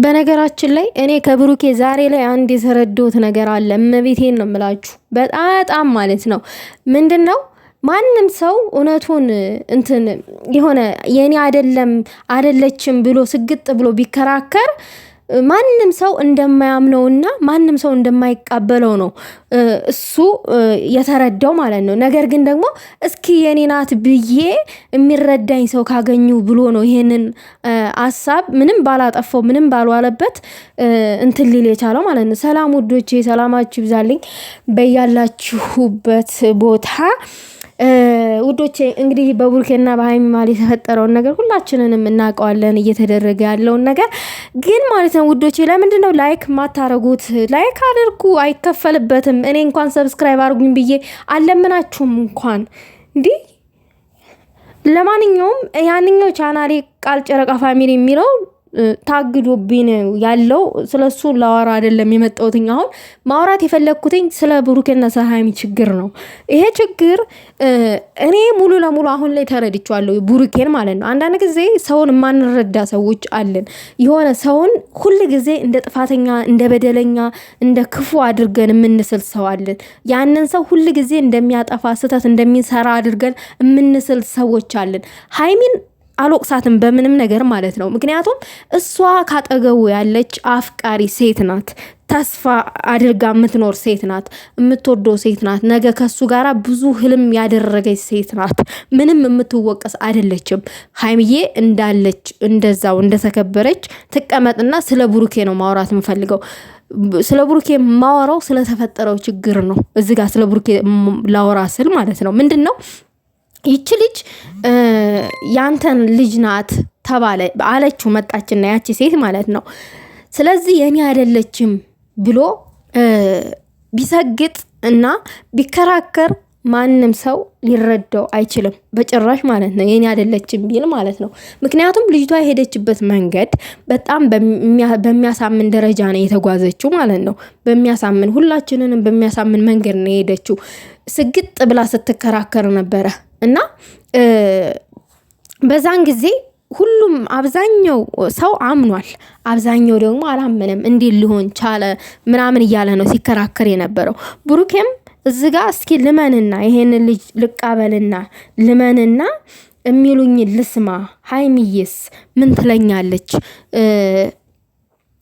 በነገራችን ላይ እኔ ከብሩኬ ዛሬ ላይ አንድ የተረዳሁት ነገር አለ። እመቤቴን ነው የምላችሁ። በጣም ማለት ነው። ምንድነው ማንም ሰው እውነቱን እንትን የሆነ የኔ አይደለችም ብሎ ስግጥ ብሎ ቢከራከር ማንም ሰው እንደማያምነውና ማንም ሰው እንደማይቀበለው ነው እሱ የተረዳው ማለት ነው። ነገር ግን ደግሞ እስኪ የኔ ናት ብዬ የሚረዳኝ ሰው ካገኙ ብሎ ነው ይሄንን ሐሳብ ምንም ባላጠፋው ምንም ባልዋለበት እንትን ሊል የቻለው ማለት ነው። ሰላም ውዶቼ፣ ሰላማችሁ ይብዛልኝ በያላችሁበት ቦታ ውዶቼ። እንግዲህ በቡርኬና በሃይሚ ማለት የተፈጠረውን ነገር ሁላችንንም እናውቀዋለን፣ እየተደረገ ያለውን ነገር ግን ማለት ነው ውዶቼ። ለምንድነው ላይክ ማታረጉት? ላይክ አድርጉ፣ አይከፈልበትም። እኔ እንኳን ሰብስክራይብ አድርጉኝ ብዬ አለምናችሁም እንኳን እንዲህ። ለማንኛውም ያንኛው ቻናሌ ቃል ጨረቃ ፋሚሊ የሚለው ታግዶብኝ ያለው ስለሱ ላወራ አይደለም የመጣሁት። አሁን ማውራት የፈለኩትኝ ስለ ብሩኬና ስለ ሃይሚ ችግር ነው። ይሄ ችግር እኔ ሙሉ ለሙሉ አሁን ላይ ተረድቻለሁ፣ ብሩኬን ማለት ነው። አንዳንድ ጊዜ ሰውን ማንረዳ ሰዎች አለን። የሆነ ሰውን ሁሉ ጊዜ እንደ ጥፋተኛ፣ እንደ በደለኛ፣ እንደ ክፉ አድርገን የምንስል ሰው አለን። ያንን ሰው ሁሉ ጊዜ እንደሚያጠፋ ስህተት እንደሚሰራ አድርገን የምንስል ሰዎች አለን። ሃይሚን አልወቅሳትም በምንም ነገር ማለት ነው። ምክንያቱም እሷ ካጠገቡ ያለች አፍቃሪ ሴት ናት። ተስፋ አድርጋ የምትኖር ሴት ናት። የምትወደው ሴት ናት። ነገ ከሱ ጋራ ብዙ ህልም ያደረገች ሴት ናት። ምንም የምትወቀስ አይደለችም። ሃይሚዬ እንዳለች እንደዛው እንደተከበረች ትቀመጥና ስለ ብሩኬ ነው ማውራት የምፈልገው። ስለ ብሩኬ ማወራው ስለተፈጠረው ችግር ነው። እዚህ ጋር ስለ ብሩኬ ላወራ ስል ማለት ነው ምንድነው ይቺ ልጅ ያንተን ልጅ ናት ተባለ አለችው። መጣችና ያቺ ሴት ማለት ነው። ስለዚህ የኔ አይደለችም ብሎ ቢሰግጥ እና ቢከራከር ማንም ሰው ሊረዳው አይችልም በጭራሽ ማለት ነው። የኔ አይደለችም ቢል ማለት ነው። ምክንያቱም ልጅቷ የሄደችበት መንገድ በጣም በሚያሳምን ደረጃ ነው የተጓዘችው ማለት ነው። በሚያሳምን ሁላችንንም በሚያሳምን መንገድ ነው የሄደችው። ስግጥ ብላ ስትከራከር ነበረ እና በዛን ጊዜ ሁሉም አብዛኛው ሰው አምኗል፣ አብዛኛው ደግሞ አላመነም። እንዴት ሊሆን ቻለ ምናምን እያለ ነው ሲከራከር የነበረው። ብሩኬም እዚህ ጋር እስኪ ልመንና ይሄንን ልጅ ልቃበልና ልመንና የሚሉኝ ልስማ፣ ሃይሚዬስ ምን ትለኛለች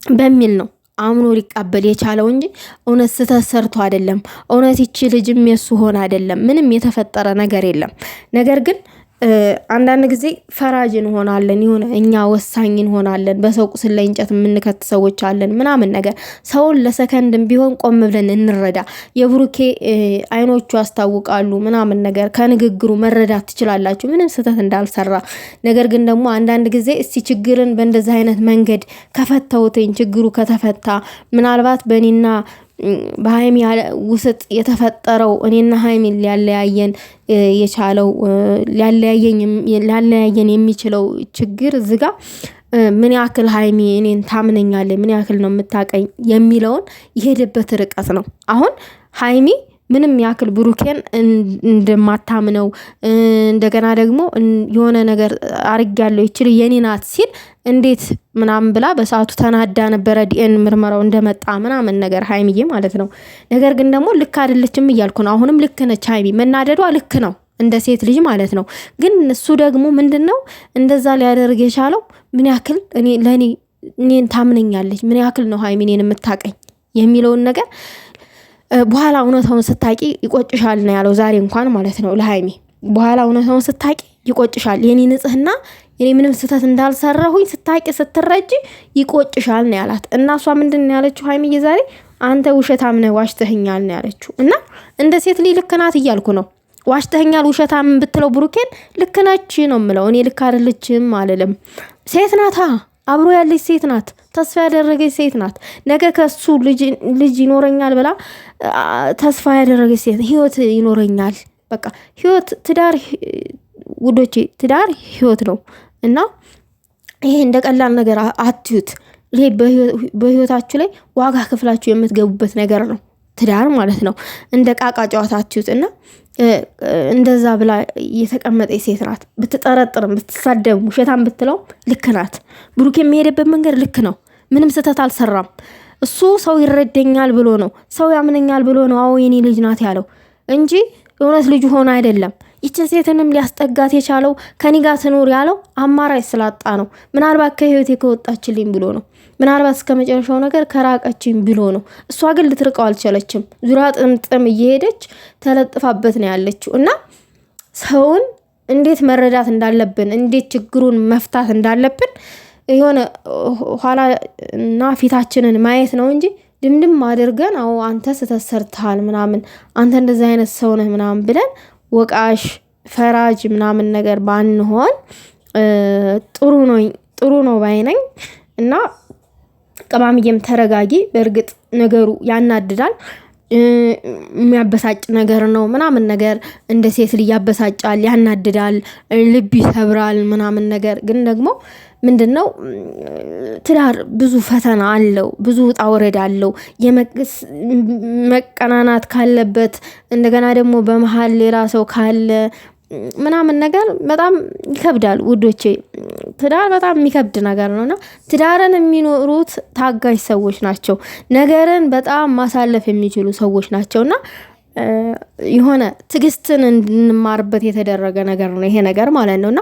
በሚል ነው አምኖ ሊቃበል የቻለው እንጂ እውነት ስተሰርቶ አይደለም። እውነት ይቺ ልጅም የሱ ሆነ አይደለም። ምንም የተፈጠረ ነገር የለም። ነገር ግን አንዳንድ ጊዜ ፈራጅ እንሆናለን። የሆነ እኛ ወሳኝ እንሆናለን። በሰው ቁስል ላይ እንጨት የምንከት ሰዎች አለን ምናምን ነገር። ሰውን ለሰከንድም ቢሆን ቆም ብለን እንረዳ። የብሩኬ አይኖቹ ያስታውቃሉ ምናምን ነገር ከንግግሩ መረዳት ትችላላችሁ ምንም ስህተት እንዳልሰራ። ነገር ግን ደግሞ አንዳንድ ጊዜ እስቲ ችግርን በእንደዚህ አይነት መንገድ ከፈተውትኝ ችግሩ ከተፈታ ምናልባት በእኔና በሃይሚ ውስጥ የተፈጠረው እኔና ሃይሚን ሊያለያየን የቻለው ሊያለያየን የሚችለው ችግር ዝጋ ምን ያክል ሃይሚ እኔን ታምነኛለች፣ ምን ያክል ነው የምታቀኝ የሚለውን የሄደበት ርቀት ነው። አሁን ሃይሚ ምንም ያክል ብሩኬን እንደማታምነው እንደገና ደግሞ የሆነ ነገር አርጋለሁ ይችል የኔ ናት ሲል እንዴት ምናምን ብላ በሰዓቱ ተናዳ ነበረ። ዲኤን ምርመራው እንደመጣ ምናምን ነገር ሃይሚዬ ማለት ነው። ነገር ግን ደግሞ ልክ አይደለችም እያልኩ ነው። አሁንም ልክ ነች ሃይሚ፣ መናደዷ ልክ ነው እንደ ሴት ልጅ ማለት ነው። ግን እሱ ደግሞ ምንድነው እንደዛ ሊያደርግ የቻለው ምን ያክል እኔን ታምነኛለች፣ ምን ያክል ነው ሃይሚ እኔን የምታቀኝ የሚለውን ነገር በኋላ እውነታውን ስታቂ ይቆጭሻል ነው ያለው። ዛሬ እንኳን ማለት ነው ለሃይሚ በኋላ እውነታውን ስታቂ ይቆጭሻል፣ የኔ ንጽህና የኔ ምንም ስህተት እንዳልሰራሁኝ ስታቂ ስትረጂ ይቆጭሻል ነው ያላት። እና እሷ ምንድነው ያለችው ሃይሚዬ ዛሬ አንተ ውሸታም ነህ ዋሽተኸኛል ነው ያለችው። እና እንደ ሴት ልጅ ልክ ናት እያልኩ ነው። ዋሽተኸኛል ውሸታም ብትለው ብሩኬን ልክ ነች ነው የምለው እኔ። ልክ አይደለችም አልልም። ሴት ናታ፣ አብሮ ያለች ሴት ናት፣ ተስፋ ያደረገች ሴት ናት። ነገ ከሱ ልጅ ይኖረኛል ብላ ተስፋ ያደረገች ሴት፣ ህይወት ይኖረኛል በቃ ህይወት፣ ትዳር ውዶቼ፣ ትዳር ህይወት ነው እና ይሄ እንደ ቀላል ነገር አትዩት። ይሄ በህይወታችሁ ላይ ዋጋ ክፍላችሁ የምትገቡበት ነገር ነው ትዳር ማለት ነው። እንደ ቃቃ ጨዋታ አትዩት እና እንደዛ ብላ የተቀመጠ ሴት ናት። ብትጠረጥርም ብትሳደብ ውሸታም ብትለው ልክ ናት። ብሩክ የሚሄድበት መንገድ ልክ ነው። ምንም ስህተት አልሰራም። እሱ ሰው ይረደኛል ብሎ ነው፣ ሰው ያምነኛል ብሎ ነው አዎ የኔ ልጅ ናት ያለው እንጂ እውነት ልጁ ሆነ አይደለም። ይችን ሴትንም ሊያስጠጋት የቻለው ከኔ ጋር ትኖር ያለው አማራጭ ስላጣ ነው። ምናልባት ከህይወቴ ከወጣችልኝ ብሎ ነው። ምናልባት እስከ መጨረሻው ነገር ከራቀችኝ ብሎ ነው። እሷ ግን ልትርቀው አልቻለችም። ዙራ ጥምጥም እየሄደች ተለጥፋበት ነው ያለችው። እና ሰውን እንዴት መረዳት እንዳለብን፣ እንዴት ችግሩን መፍታት እንዳለብን የሆነ ኋላ እና ፊታችንን ማየት ነው እንጂ ድምድም አድርገን አዎ አንተ ስህተት ሰርተሃል ምናምን፣ አንተ እንደዚህ አይነት ሰው ነህ ምናምን ብለን ወቃሽ ፈራጅ ምናምን ነገር ባንሆን ጥሩ ነው ባይነኝ። እና ቅማምዬም ተረጋጊ። በእርግጥ ነገሩ ያናድዳል፣ የሚያበሳጭ ነገር ነው ምናምን ነገር፣ እንደ ሴት ልጅ ያበሳጫል፣ ያናድዳል፣ ልብ ይሰብራል ምናምን ነገር። ግን ደግሞ ምንድነው ትዳር ብዙ ፈተና አለው፣ ብዙ ውጣ ውረድ አለው። መቀናናት ካለበት እንደገና ደግሞ በመሃል ሌላ ሰው ካለ ምናምን ነገር በጣም ይከብዳል ውዶቼ። ትዳር በጣም የሚከብድ ነገር ነውና ትዳርን የሚኖሩት ታጋሽ ሰዎች ናቸው። ነገርን በጣም ማሳለፍ የሚችሉ ሰዎች ናቸውና የሆነ ትግስትን እንድንማርበት የተደረገ ነገር ነው ይሄ ነገር ማለት ነውና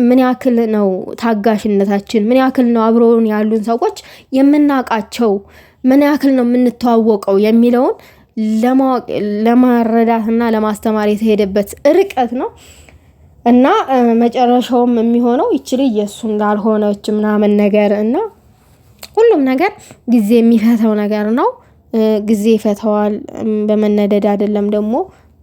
ምን ያክል ነው ታጋሽነታችን፣ ምን ያክል ነው አብረውን ያሉን ሰዎች የምናቃቸው፣ ምን ያክል ነው የምንተዋወቀው የሚለውን ለማረዳትና ለማስተማር የተሄደበት ርቀት ነው። እና መጨረሻውም የሚሆነው ይችል የሱ እንዳልሆነች ምናምን ነገር እና ሁሉም ነገር ጊዜ የሚፈታው ነገር ነው። ጊዜ ይፈታዋል። በመነደድ አይደለም፣ ደግሞ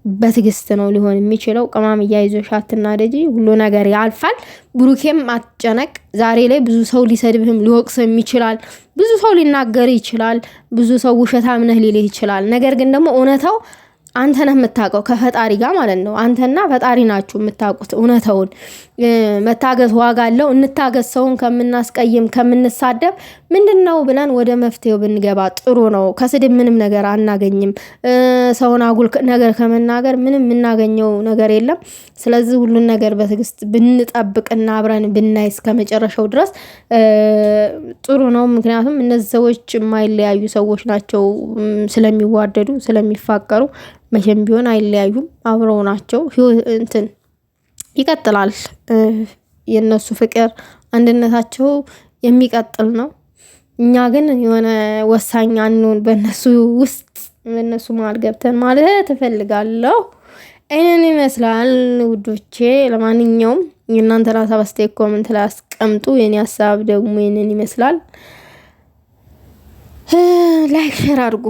በትግስት ነው ሊሆን የሚችለው። ቅማም እያይዞሽ አትናደጂ፣ ሁሉ ነገር ያልፋል። ብሩኬም አትጨነቅ። ዛሬ ላይ ብዙ ሰው ሊሰድብህም ሊወቅስም ይችላል፣ ብዙ ሰው ሊናገር ይችላል፣ ብዙ ሰው ውሸታም ነህ ሊልህ ይችላል። ነገር ግን ደግሞ እውነታው አንተ ነህ የምታውቀው ከፈጣሪ ጋር ማለት ነው። አንተና ፈጣሪ ናችሁ የምታውቁት እውነታውን። መታገስ ዋጋ አለው። እንታገስ። ሰውን ከምናስቀይም ከምንሳደብ ምንድነው ብለን ወደ መፍትሄው ብንገባ ጥሩ ነው። ከስድብ ምንም ነገር አናገኝም። ሰውን አጉል ነገር ከመናገር ምንም የምናገኘው ነገር የለም። ስለዚህ ሁሉን ነገር በትዕግስት ብንጠብቅና አብረን ብናይ እስከ መጨረሻው ድረስ ጥሩ ነው። ምክንያቱም እነዚህ ሰዎች የማይለያዩ ሰዎች ናቸው። ስለሚዋደዱ ስለሚፋቀሩ መቼም ቢሆን አይለያዩም፣ አብረው ናቸው። እንትን ይቀጥላል። የነሱ ፍቅር አንድነታቸው የሚቀጥል ነው። እኛ ግን የሆነ ወሳኝ አንሆን በእነሱ ውስጥ፣ በእነሱ መሀል ገብተን ማለት እፈልጋለሁ። ይህንን ይመስላል ውዶቼ። ለማንኛውም የእናንተ ሀሳብ አስተያየት ኮሜንት ላይ አስቀምጡ። የኔ ሀሳብ ደግሞ ይህንን ይመስላል። ላይክ ሼር አድርጉ።